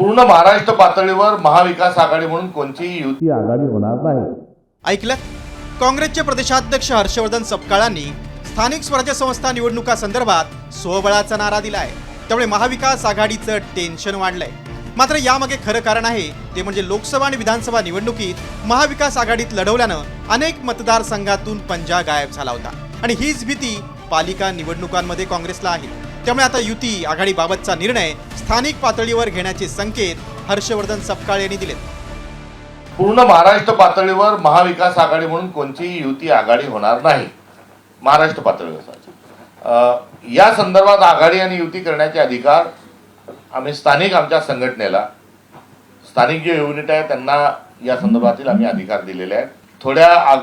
पूर्ण महाराष्ट्र पातळीवर महाविकास आघाडी म्हणून कोणतीही युती आघाडी होणार नाही। ऐकलं? काँग्रेसचे प्रदेशाध्यक्ष हर्षवर्धन सपकाळांनी स्थानिक स्वराज्य संस्था निवडणुका संदर्भात स्वबळाचा नारा दिलाय। त्यामुळे महाविकास आघाडीचं टेन्शन वाढलंय। मात्र यामागे खरं कारण आहे ते म्हणजे लोकसभा आणि विधानसभा निवडणुकीत महाविकास आघाडीत लढवल्यानं अनेक मतदारसंघातून पंजा गायब झाला होता आणि हीच भीती पालिका निवडणुकांमध्ये काँग्रेसला आहे। त्यामुळे आता युती आघाडीबाबतचा निर्णय स्थानिक पातळीवर घेण्याचे संकेत हर्षवर्धन सपकाळ यांनी दिलेत। पूर्ण महाराष्ट्र पातळीवर महाविकास आघाडी म्हणून कोणतीही युती आघाडी होणार नाही। महाराष्ट्र पातळीवर या संदर्भात आघाडी आणि युती करण्याचे अधिकार आम्ही स्थानिक आमच्या संघटनेला, स्थानिक जे युनिट आहे त्यांना या संदर्भातील आम्ही अधिकार दिलेले आहेत। थोड्या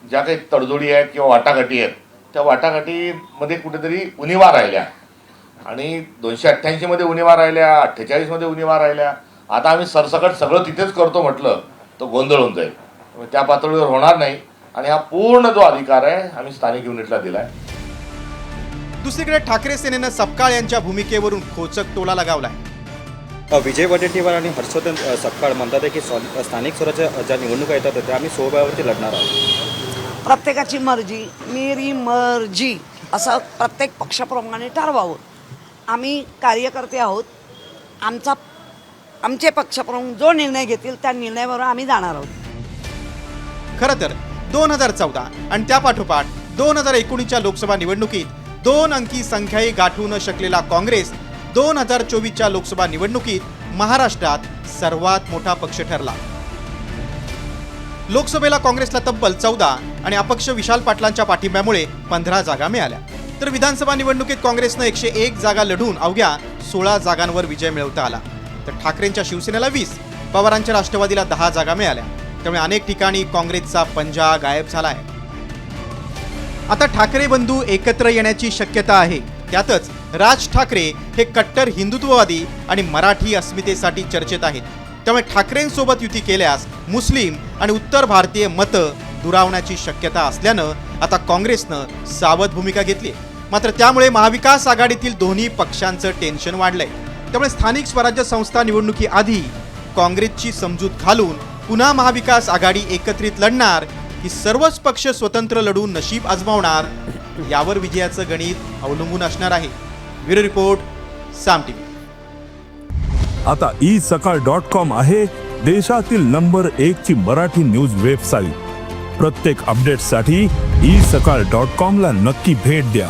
ज्या काही तडजोडी आहेत किंवा वाटाघाटी आहेत त्या वाटाघाटीमध्ये कुठेतरी उणिवा राहिल्या आणि 288 मध्ये उणिवा राहिल्या, 48 मध्ये उणिवा राहिल्या। आता आम्ही सरसकट सगळं तिथेच करतो म्हटलं तर गोंधळ होऊन जाईल, त्या पातळीवर होणार नाही आणि हा पूर्ण जो अधिकार आहे आम्ही स्थानिक युनिटला दिलाय। दुसरीकडे ठाकरे सेनेनं सपकाळ यांच्या भूमिकेवरून खोचक टोला लगावलाय। विजय वडेट्टीवार आणि हर्षवर्धन सपकाळ म्हणतात की स्थानिक स्वराज्य ज्या निवडणुका येतात त्या आम्ही स्वबळावरती लढणार आहोत। प्रत्येकाची मर्जी मेरी मर्जी असं प्रत्येक पक्षप्रमाणे ठरवावं। आम्ही कार्यकर्ते आहोत, आमचे पक्षप्रमुख जो निर्णय घेतील त्या निर्णयावर आम्ही जाणार आहोत। खरं तर 2014 आणि त्यापाठोपाठ 2019च्या लोकसभा निवडणुकीत 2 अंकी संख्याही गाठू न शकलेला काँग्रेस 2024च्या लोकसभा निवडणुकीत महाराष्ट्रात सर्वात मोठा पक्ष ठरला। लोकसभेला काँग्रेसला तब्बल 14 आणि अपक्ष विशाल पाटलांच्या पाठिंब्यामुळे 15 जागा मिळाल्या, तर विधानसभा निवडणुकीत काँग्रेसनं 101 जागा लढून अवघ्या 16 जागांवर विजय मिळवता आला। तर ठाकरेंच्या शिवसेनेला 20, पवारांच्या राष्ट्रवादीला 10 जागा मिळाल्या। त्यामुळे अनेक ठिकाणी काँग्रेसचा पंजा गायब झालाय। आता ठाकरे बंधू एकत्र येण्याची शक्यता आहे। त्यातच राज ठाकरे हे कट्टर हिंदुत्ववादी आणि मराठी अस्मितेसाठी चर्चेत आहेत। त्यामुळे ठाकरेंसोबत युती केल्यास मुस्लिम आणि उत्तर भारतीय मतं दुरावण्याची शक्यता असल्यानं आता काँग्रेसनं सावध भूमिका घेतली। मात्र त्यामुळे महाविकास आघाडीतील दोन्ही पक्षांचं टेन्शन वाढलंय। त्यामुळे स्थानिक स्वराज्य संस्था निवडणुकीआधी काँग्रेसची समजूत घालून पुन्हा महाविकास आघाडी एकत्रित लढणार की सर्वच पक्ष स्वतंत्र लढून नशीब आजमावणार यावर विजयाचं गणित अवलंबून असणार आहे। ब्युरो रिपोर्ट, साम टीव्ही। आता isakal.com आहे देशातील नंबर 1 ची मराठी न्यूज वेबसाईट। प्रत्येक अपडेटसाठी isakal.com ला नक्की भेट द्या।